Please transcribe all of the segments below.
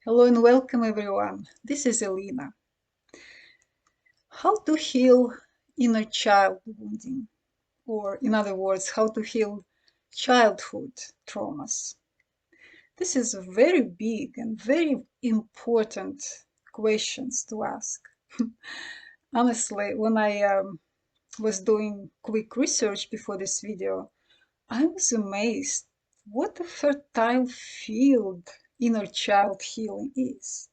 Hello and welcome everyone. This is Alena. How to heal inner child wounding, or in other words, how to heal childhood traumas. This is a very big and very important questions to ask. Honestly, when I was doing quick research before this video, I was amazed what a fertile field inner child healing is.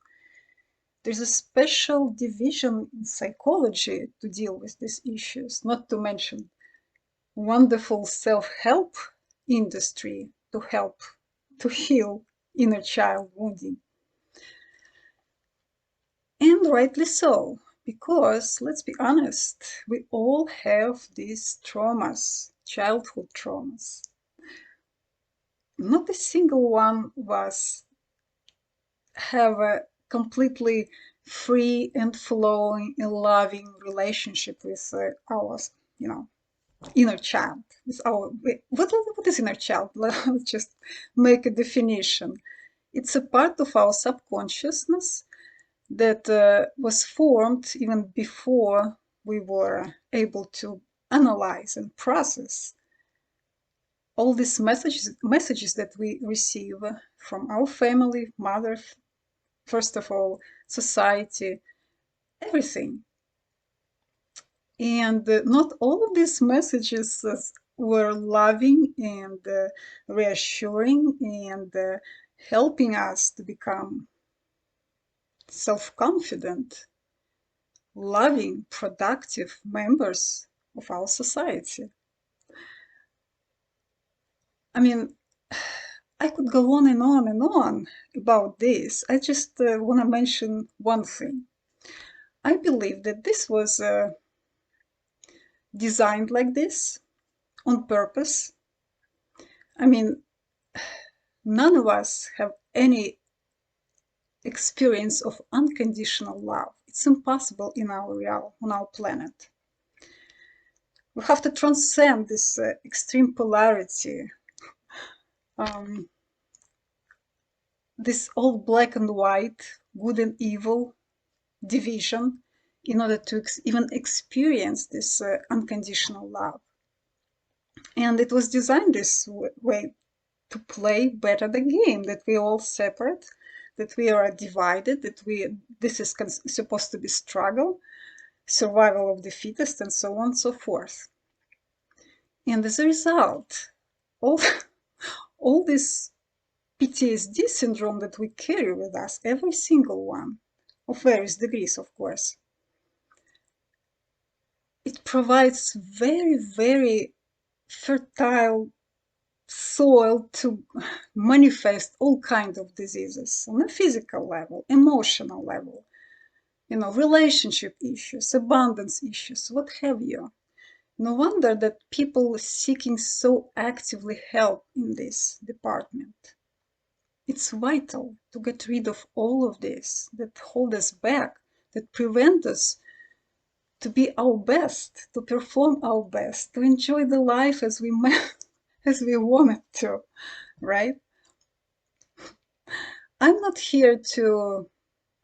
There's a special division in psychology to deal with these issues, not to mention wonderful self-help industry to help to heal inner child wounding. And rightly so, because let's be honest, we all have these traumas, childhood traumas. Not a single one of us have a completely free and flowing and loving relationship with our, you know, inner child. With our what is inner child? Let's just make a definition. It's a part of our subconsciousness that was formed even before we were able to analyze and process all these messages that we receive from our family, mother, first of all, society, everything. And not all of these messages were loving and reassuring and helping us to become self-confident, loving, productive members of our society. I mean, I could go on and on and on about this. I just want to mention one thing. I believe that this was designed like this on purpose. I mean, none of us have any experience of unconditional love. It's impossible in our real, on our planet. We have to transcend this extreme polarity, this all black and white, good and evil division in order to even experience this unconditional love. And it was designed this way to play better the game, that we all separate, that we are divided, that this is supposed to be struggle, survival of the fittest, and so on and so forth. And as a result, all, all this PTSD syndrome that we carry with us, every single one, of various degrees, of course, it provides very, very fertile soil to manifest all kinds of diseases on a physical level, emotional level, relationship issues, abundance issues, what have you. No wonder that people seeking so actively help in this department. It's vital to get rid of all of this that hold us back, that prevent us to be our best, to perform our best, to enjoy the life as we as we wanted to, right? I'm not here to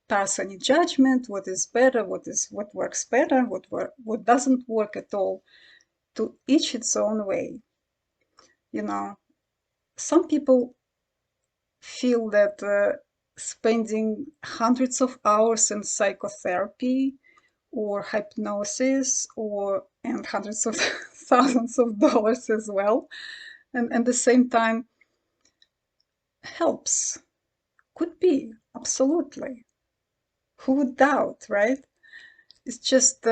pass any judgment, what is better, what works better, what doesn't work at all. To each its own way. Some people feel that spending hundreds of hours in psychotherapy or hypnosis and hundreds of thousands of dollars as well, and at the same time helps. Could be, absolutely. Who would doubt, right? It's just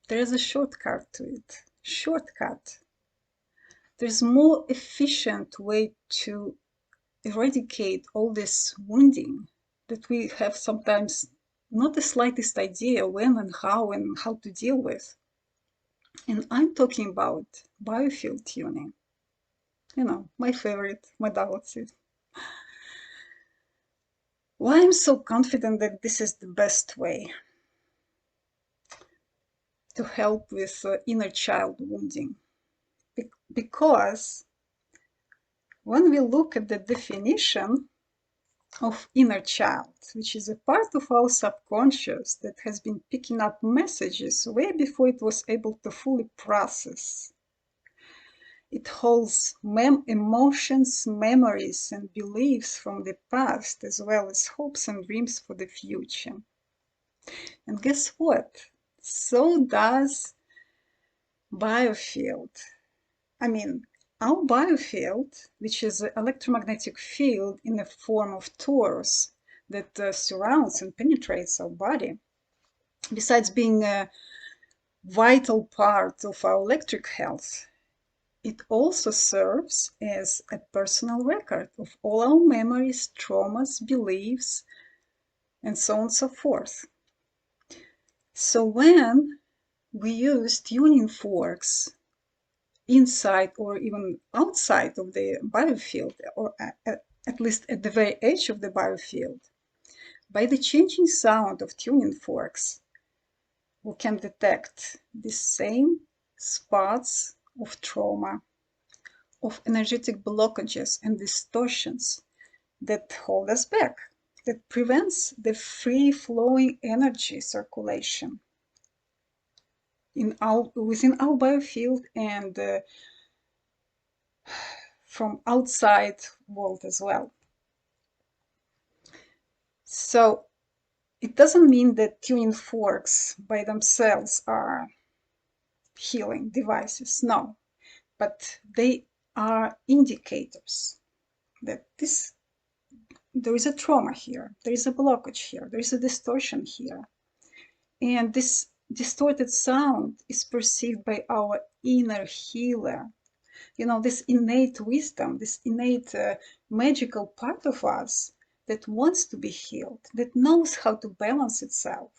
there's a shortcut to it. Shortcut. There's more efficient way to eradicate all this wounding that we have sometimes not the slightest idea when and how to deal with. And I'm talking about biofield tuning. My favorite modality. Why I'm so confident that this is the best way to help with inner child wounding? Because when we look at the definition, of inner child, which is a part of our subconscious that has been picking up messages way before it was able to fully process. It holds emotions, memories, and beliefs from the past, as well as hopes and dreams for the future. And guess what? So does biofield. I mean, our biofield, which is an electromagnetic field in the form of torus that surrounds and penetrates our body, besides being a vital part of our electric health, it also serves as a personal record of all our memories, traumas, beliefs, and so on and so forth. So when we use tuning forks inside or even outside of the biofield, or at least at the very edge of the biofield, by the changing sound of tuning forks, we can detect the same spots of trauma, of energetic blockages and distortions that hold us back, that prevents the free-flowing energy circulation within our biofield and from outside world as well. So it doesn't mean that tuning forks by themselves are healing devices, no, but they are indicators that there is a trauma here, there is a blockage here, there is a distortion here. And this distorted sound is perceived by our inner healer. You know, this innate wisdom, this innate magical part of us that wants to be healed, that knows how to balance itself,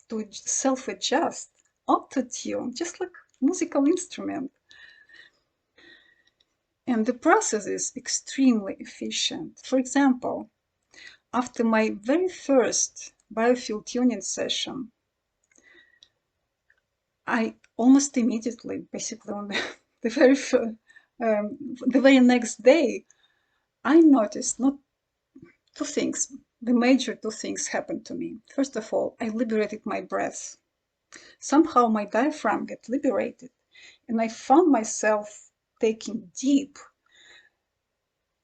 to self-adjust, auto-tune, just like musical instrument. And the process is extremely efficient. For example, after my very first biofield tuning session, I almost immediately, basically on the the very next day, I noticed not two things. The major two things happened to me. First of all, I liberated my breath. Somehow my diaphragm got liberated, and I found myself taking deep,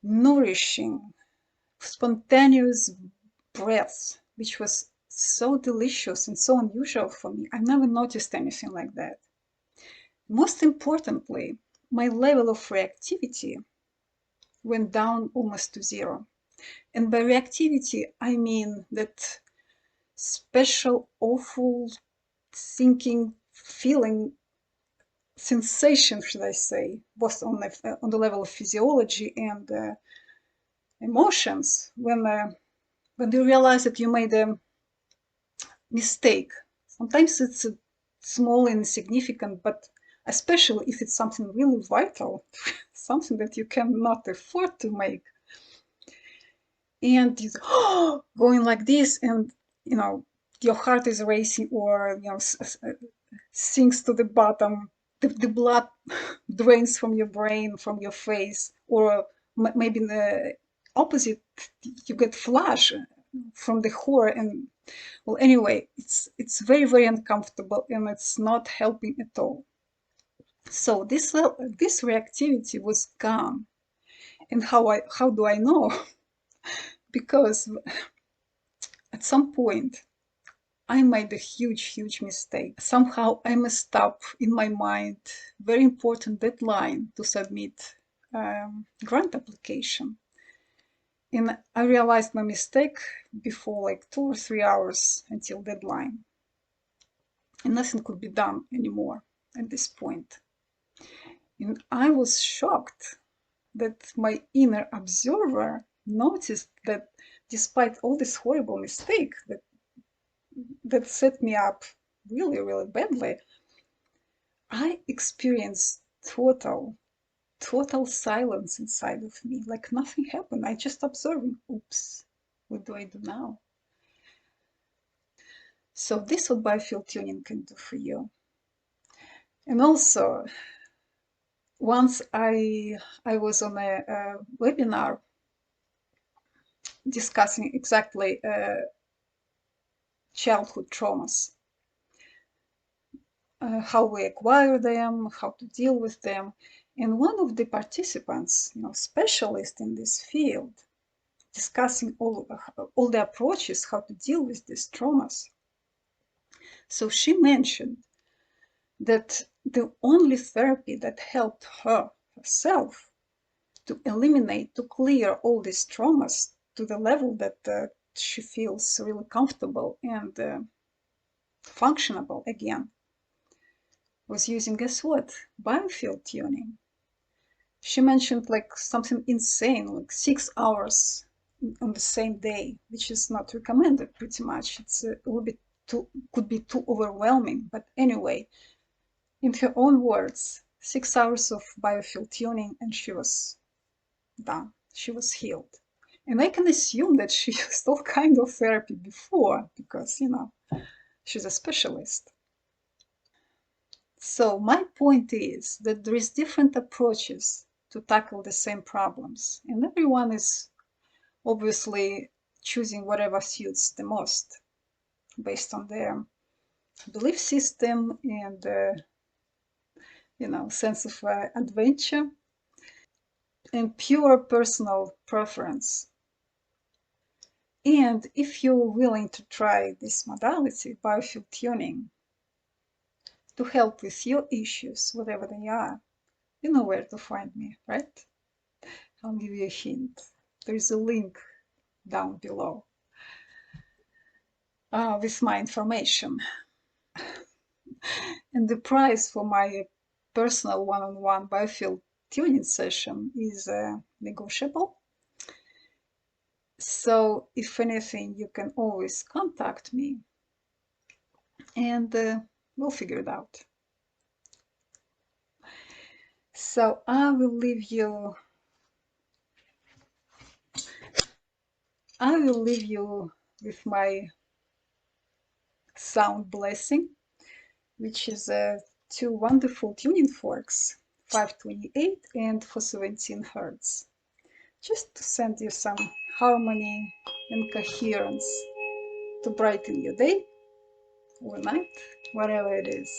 nourishing, spontaneous breaths, which was so delicious and so unusual for me. I never noticed anything like that. Most importantly, my level of reactivity went down almost to zero. And by reactivity, I mean that special, awful, thinking, feeling, sensation, should I say, both on the level of physiology and emotions, when you realize that you made a mistake. Sometimes it's small and insignificant, but especially if it's something really vital, something that you cannot afford to make. And you going like this, and you know your heart is racing, or sinks to the bottom. The blood drains from your brain, from your face, or maybe the opposite, you get flash from the horror. And well, anyway, it's very, very uncomfortable, and it's not helping at all. So this reactivity was gone. And how do I know? Because at some point I made a huge, huge mistake. Somehow I messed up in my mind very important deadline to submit grant application. And I realized my mistake before like 2 or 3 hours until deadline. And nothing could be done anymore at this point. And I was shocked that my inner observer noticed that despite all this horrible mistake that set me up really, really badly, I experienced total silence inside of me, like nothing happened. I just observing, oops, what do I do now? So this is what biofield tuning can do for you. And also, once I was on a webinar discussing exactly childhood traumas, how we acquire them, how to deal with them. And one of the participants, specialist in this field, discussing all the approaches how to deal with these traumas. So she mentioned that the only therapy that helped her herself to eliminate, to clear all these traumas to the level that she feels really comfortable and functionable again, was using, guess what? Biofield tuning. She mentioned like something insane, like 6 hours on the same day, which is not recommended pretty much. It's a little bit too, could be too overwhelming. But anyway, in her own words, 6 hours of biofield tuning and she was done. She was healed. And I can assume that she used all kind of therapy before because, she's a specialist. So my point is that there is different approaches to tackle the same problems, and everyone is obviously choosing whatever suits the most based on their belief system and sense of adventure and pure personal preference. And if you're willing to try this modality, biofield tuning, to help with your issues, whatever they are, you know where to find me, right? I'll give you a hint. There's a link down below with my information. And the price for my personal one-on-one biofield tuning session is negotiable. So if anything, you can always contact me and we'll figure it out. So I will leave you with my sound blessing, which is two wonderful tuning forks, 528 and 417 hertz, just to send you some harmony and coherence to brighten your day or night, whatever it is.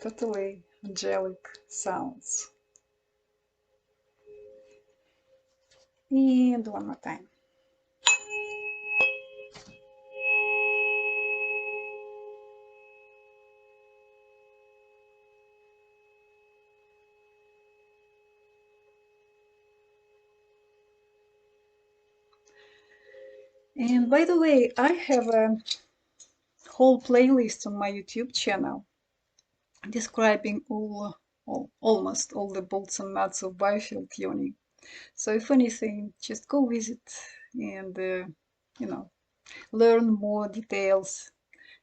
Totally angelic sounds. And one more time. And by the way, I have a whole playlist on my YouTube channel describing almost all the bolts and nuts of biofield tuning. So if anything, just go visit and learn more details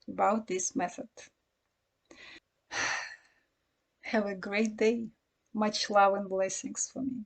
about this method. Have a great day. Much love and blessings for me.